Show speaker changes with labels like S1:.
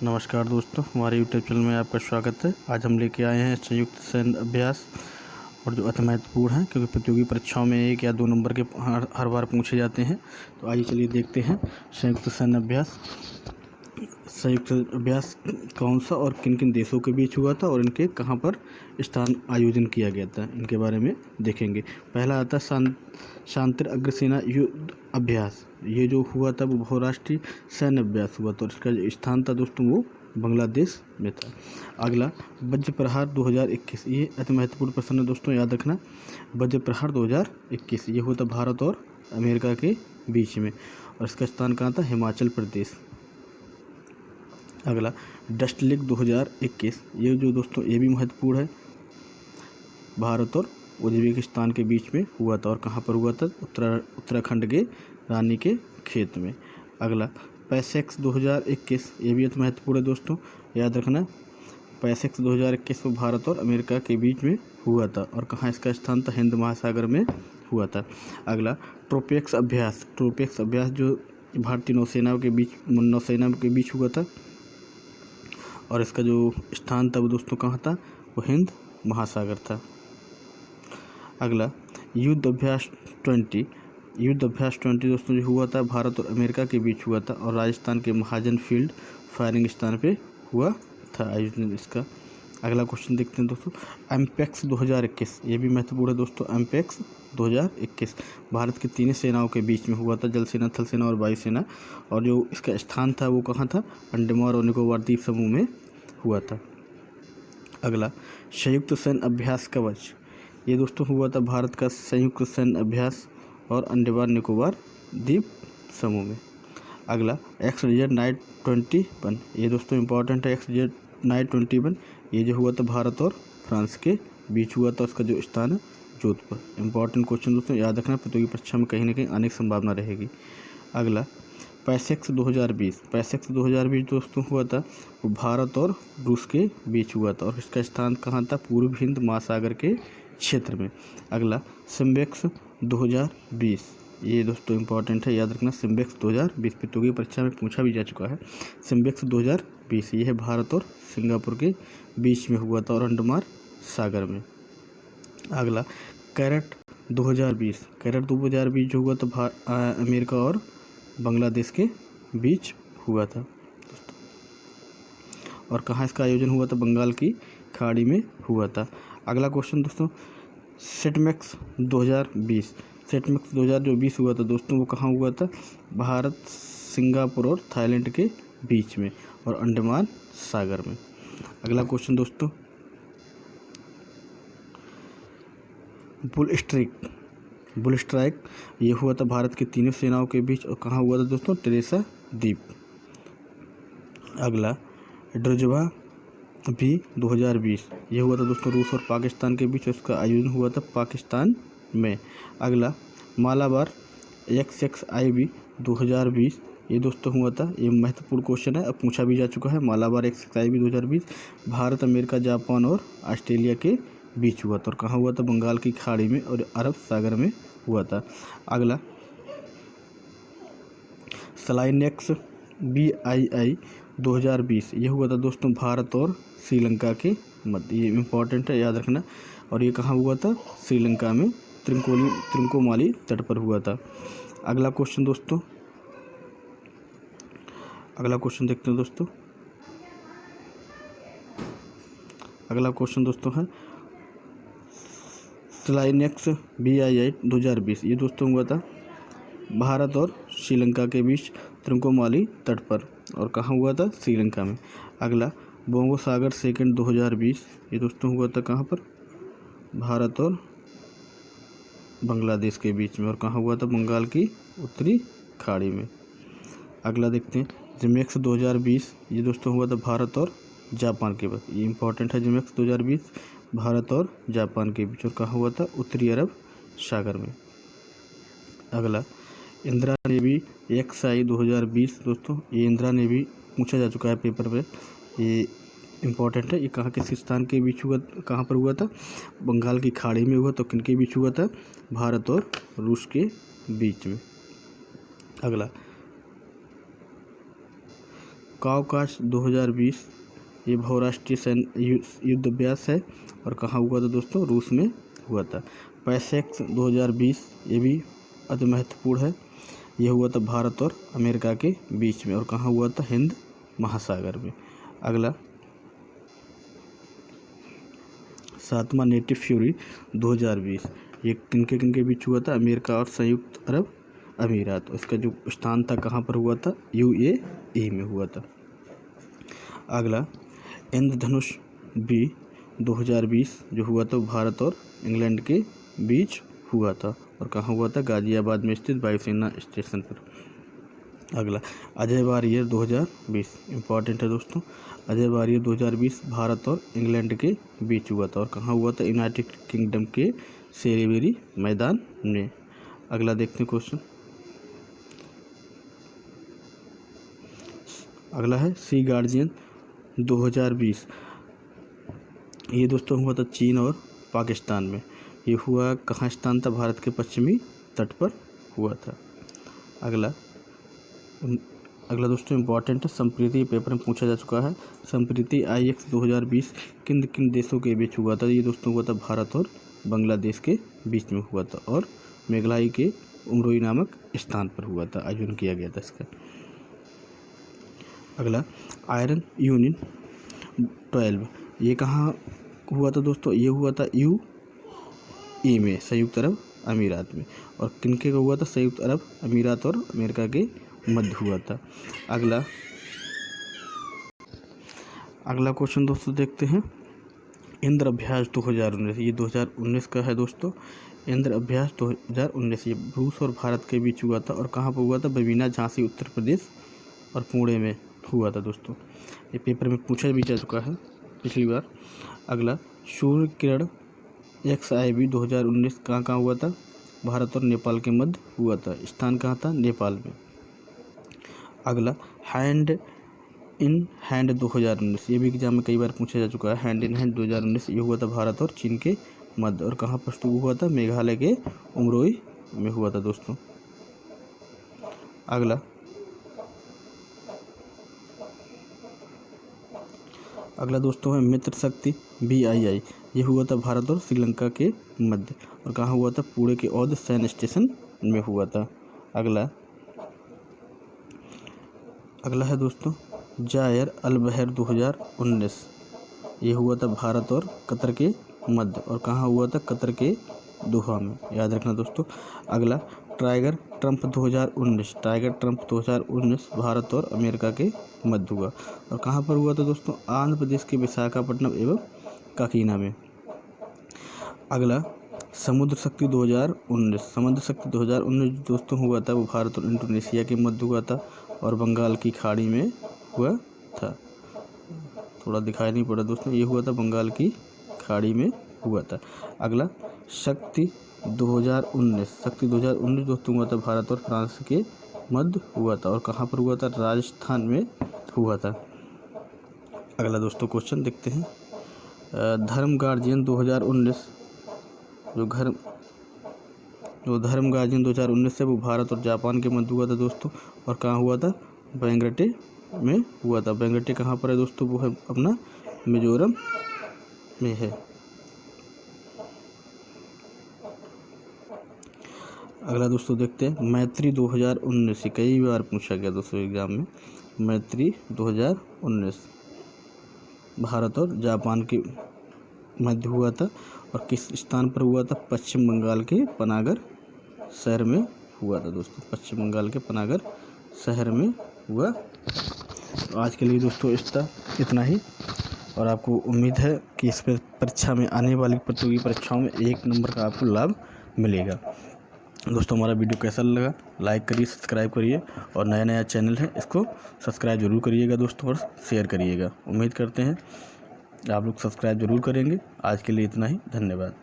S1: नमस्कार दोस्तों, हमारे यूट्यूब चैनल में आपका स्वागत है। आज हम लेके आए हैं संयुक्त सैन्य अभ्यास, और जो अति महत्वपूर्ण है क्योंकि प्रतियोगी परीक्षाओं में 1 या 2 नंबर के हर बार पूछे जाते हैं। तो आइए चलिए देखते हैं संयुक्त सैन्य अभ्यास। संयुक्त अभ्यास कौन सा और किन किन देशों के बीच हुआ था और इनके कहाँ पर स्थान आयोजन किया गया था, इनके बारे में देखेंगे। पहला आता है शांतिर अग्रसेना युद्ध अभ्यास। ये जो हुआ था वो बहुराष्ट्रीय सैन्य अभ्यास हुआ था और इसका जो स्थान था दोस्तों वो बांग्लादेश में था। अगला वज्र प्रहार 2021। ये अति महत्वपूर्ण प्रश्न है दोस्तों, याद रखना। वज्र प्रहार 2021 ये हुआ था भारत और अमेरिका के बीच में और इसका स्थान कहाँ था? हिमाचल प्रदेश। अगला डस्ट लेक 2021। ये जो दोस्तों ये भी महत्वपूर्ण है, भारत और उज्बेकिस्तान के बीच में हुआ था और कहाँ पर हुआ था? उत्तराखंड के रानी के खेत में। अगला पैसेक्स 2021। ये भी महत्वपूर्ण है दोस्तों, याद रखना। पैसेक्स 2021 में भारत और अमेरिका के बीच में हुआ था और कहाँ इसका स्थान था? हिंद महासागर में हुआ था। अगला ट्रोपेक्स अभ्यास। ट्रोपेक्स अभ्यास जो भारतीय नौसेना के बीच हुआ था और इसका जो स्थान था वो दोस्तों कहाँ था? वो हिंद महासागर था। अगला युद्ध अभ्यास 20। युद्ध अभ्यास 20 दोस्तों जो हुआ था भारत और अमेरिका के बीच हुआ था और राजस्थान के महाजन फील्ड फायरिंग स्थान पे हुआ था आयोजन इसका। अगला क्वेश्चन देखते हैं दोस्तों, एमपेक्स 2021। ये भी महत्वपूर्ण है दोस्तों। एमपेक्स 2021 भारत की तीनों सेनाओं के बीच में हुआ था, जल सेना, थल सेना और वायु सेना, और जो इसका स्थान था वो कहाँ था? अंडमान और निकोबार द्वीप समूह में हुआ था। अगला संयुक्त सैन्य अभ्यास कवच। ये दोस्तों हुआ था भारत का संयुक्त सैन्य अभ्यास और अंडमान निकोबार द्वीप समूह में। अगला XYZ नाइट 21। ये दोस्तों इंपॉर्टेंट है। XYZ नाइट 21 ये जो हुआ था भारत और फ्रांस के बीच हुआ था, उसका जो स्थान है जोधपुर। इंपॉर्टेंट क्वेश्चन दोस्तों, याद रखना, प्रतियोगी परीक्षा में कहीं ना कहीं आने की संभावना रहेगी। अगला पैसेक्स 2020। पैसेक्स 2020 दोस्तों हुआ था वो भारत और रूस के बीच हुआ था और इसका स्थान कहाँ था? पूर्व हिंद महासागर के क्षेत्र में। अगला सिम्बेक्स 2020। ये दोस्तों इंपॉर्टेंट है, याद रखना। सिम्बेक्स 2020 प्रतियोगी परीक्षा में पूछा भी जा चुका है। सिम्बेक्स 2020 ये है भारत और सिंगापुर के बीच में हुआ था और अंडमान सागर में। अगला कैरेट 2020। कैरेट 2020 जो हुआ था अमेरिका और बांग्लादेश के बीच हुआ था और कहाँ इसका आयोजन हुआ था? बंगाल की खाड़ी में हुआ था। अगला क्वेश्चन दोस्तों, सेटमेक्स 2020। सेटमेक्स 2020 हुआ था दोस्तों, वो कहाँ हुआ था? भारत, सिंगापुर और थाईलैंड के बीच में और अंडमान सागर में। अगला क्वेश्चन दोस्तों, बुल स्ट्राइक ये हुआ था भारत की तीनों सेनाओं के बीच और कहाँ हुआ था दोस्तों? टेरेसा द्वीप। अगला ड्रजवा भी 2020 ये हुआ था दोस्तों रूस और पाकिस्तान के बीच, उसका आयोजन हुआ था पाकिस्तान में। अगला मालाबार XXIV 2020 ये दोस्तों हुआ था, ये महत्वपूर्ण क्वेश्चन है, अब पूछा भी जा चुका है। Malabar XXIV 2020 Bharat, America, Japan और ऑस्ट्रेलिया के बीच हुआ था और कहाँ हुआ था? बंगाल की खाड़ी में और अरब सागर में हुआ था। अगला स्लाइनेक्स BII 2020 ये हुआ था दोस्तों भारत और श्रीलंका के मध्य। ये इम्पॉर्टेंट है, याद रखना। और ये कहाँ हुआ था? श्रीलंका में त्रिकोमाली तट पर हुआ था। अगला क्वेश्चन दोस्तों, अगला क्वेश्चन देखते हैं दोस्तों। अगला क्वेश्चन दोस्तों है स्लाइनेक्स BII 2020 ये दोस्तों हुआ था भारत और श्रीलंका के बीच त्रिकोमाली तट पर और कहाँ हुआ था? श्रीलंका में। अगला बोंगो सागर सेकंड 2020 ये दोस्तों हुआ था कहाँ पर? भारत और बांग्लादेश के बीच में और कहाँ हुआ था? बंगाल की उत्तरी खाड़ी में। अगला देखते हैं जिमेक्स 2020 ये दोस्तों हुआ था भारत और जापान के बीच। ये इंपॉर्टेंट है, जिमेक्स 2020 भारत और जापान के बीच और कहाँ हुआ था? उत्तरी अरब सागर में। अगला इंदिरा नेवी XI 2020 दोस्तों, ये इंदिरा नेवी पूछा जा चुका है पेपर में, ये इंपॉर्टेंट है। ये कहाँ किस स्थान के बीच हुआ, कहाँ पर हुआ था? बंगाल की खाड़ी में हुआ। तो किन के बीच हुआ था? भारत और रूस के बीच में। अगला काउकास 2020 ये बहुराष्ट्रीय सैन्य युद्ध अभ्यास है और कहाँ हुआ था दोस्तों, रूस में हुआ था। पैसेक्स 2020 ये भी अति महत्वपूर्ण है, यह हुआ था भारत और अमेरिका के बीच में और कहाँ हुआ था, हिंद महासागर में। अगला 7वां नेटिव फ्यूरी 2020 ये किनके बीच हुआ था, अमेरिका और संयुक्त अरब अमीरात। इसका जो स्थान था कहाँ पर हुआ था, UAE में हुआ था। अगला इंद्रधनुष भी 2020 जो हुआ था भारत और इंग्लैंड के बीच हुआ था और कहाँ हुआ था, गाजियाबाद में स्थित वायुसेना स्टेशन पर। अगला अजय वारियर 2020 इम्पॉर्टेंट है दोस्तों, अजय वारियर 2020 भारत और इंग्लैंड के बीच हुआ था और कहाँ हुआ था, यूनाइटेड किंगडम के सेरेबेरी मैदान में। अगला देखते हैं क्वेश्चन, अगला है सी गार्जियन 2020 ये दोस्तों हुआ था चीन और पाकिस्तान में। ये हुआ कहाँ स्थान था, भारत के पश्चिमी तट पर हुआ था। अगला दोस्तों इम्पॉर्टेंट है, संप्रीति पेपर में पूछा जा चुका है। संप्रीति IX 2020 किन किन देशों के बीच हुआ था, ये दोस्तों हुआ था भारत और बांग्लादेश के बीच में हुआ था और मेघालय के उमरोई नामक स्थान पर हुआ था, आयोजन किया गया था इसका। अगला आयरन यूनियन 12 ये कहाँ हुआ था दोस्तों, ये हुआ था UAE में, संयुक्त अरब अमीरात में और किनके का हुआ था, संयुक्त अरब अमीरात और अमेरिका के मध्य हुआ था। अगला क्वेश्चन दोस्तों देखते हैं, इंद्र अभ्यास 2019 ये 2019 का है दोस्तों। इंद्र अभ्यास 2019 ये रूस और भारत के बीच हुआ था और कहाँ पर हुआ था, बबीना झांसी उत्तर प्रदेश और पुणे में हुआ था दोस्तों। ये पेपर में पूछा भी जा चुका है पिछली बार। अगला सूर्य किरण XIV 2019 कहाँ हुआ था, भारत और नेपाल के मध्य हुआ था, स्थान कहाँ था, नेपाल में। अगला हैंड इन हैंड 2019 ये भी एग्जाम में कई बार पूछा जा चुका है। हैंड इन हैंड 2019 ये हुआ था भारत और चीन के मध्य और कहाँ पर शुरू हुआ था, मेघालय के उमरोई में हुआ था दोस्तों। अगला दोस्तों है मित्र शक्ति BII ये हुआ था भारत और श्रीलंका के मध्य और कहाँ हुआ था, पुणे के औध सैन्य स्टेशन में हुआ था। अगला है दोस्तों जायर अल बहर 2019 ये हुआ था भारत और कतर के मध्य और कहाँ हुआ था, कतर के दोहा में, याद रखना दोस्तों। अगला टाइगर ट्रंप 2019 भारत और अमेरिका के मध्य हुआ और कहाँ पर हुआ था दोस्तों, आंध्र प्रदेश के विशाखापट्टनम एवं काकीना में। अगला समुद्र शक्ति 2019 दोस्तों हुआ था वो भारत और इंडोनेशिया के मध्य हुआ था और बंगाल की खाड़ी में हुआ था, थोड़ा दिखाई नहीं पड़ा दोस्तों, ये हुआ था बंगाल की खाड़ी में हुआ था। अगला शक्ति 2019 दोस्तों हुआ था भारत और फ्रांस के मध्य हुआ था और कहाँ पर हुआ था, राजस्थान में हुआ था। अगला दोस्तों क्वेश्चन देखते हैं, धर्म गार्जियन 2019 जो धर्म गार्जियन 2019 है वो भारत और जापान के मध्य हुआ था दोस्तों और कहाँ हुआ था, बेंगरटे में हुआ था। बेंगरटे कहाँ पर है दोस्तों, वो है अपना मिजोरम में है। अगला दोस्तों देखते हैं मैत्री 2019 कई बार पूछा गया दोस्तों एग्जाम में। मैत्री 2019 भारत और जापान के मध्य हुआ था और किस स्थान पर हुआ था, पश्चिम बंगाल के पनागर शहर में हुआ था दोस्तों, पश्चिम बंगाल के पनागर शहर में हुआ। तो आज के लिए दोस्तों इतना ही और आपको उम्मीद है कि इस परीक्षा में आने वाली प्रतियोगी परीक्षाओं में 1 नंबर का आपको लाभ मिलेगा। दोस्तों हमारा वीडियो कैसा लगा, लाइक करिए, सब्सक्राइब करिए और नया चैनल है इसको सब्सक्राइब जरूर करिएगा दोस्तों और शेयर करिएगा। उम्मीद करते हैं आप लोग सब्सक्राइब जरूर करेंगे। आज के लिए इतना ही, धन्यवाद।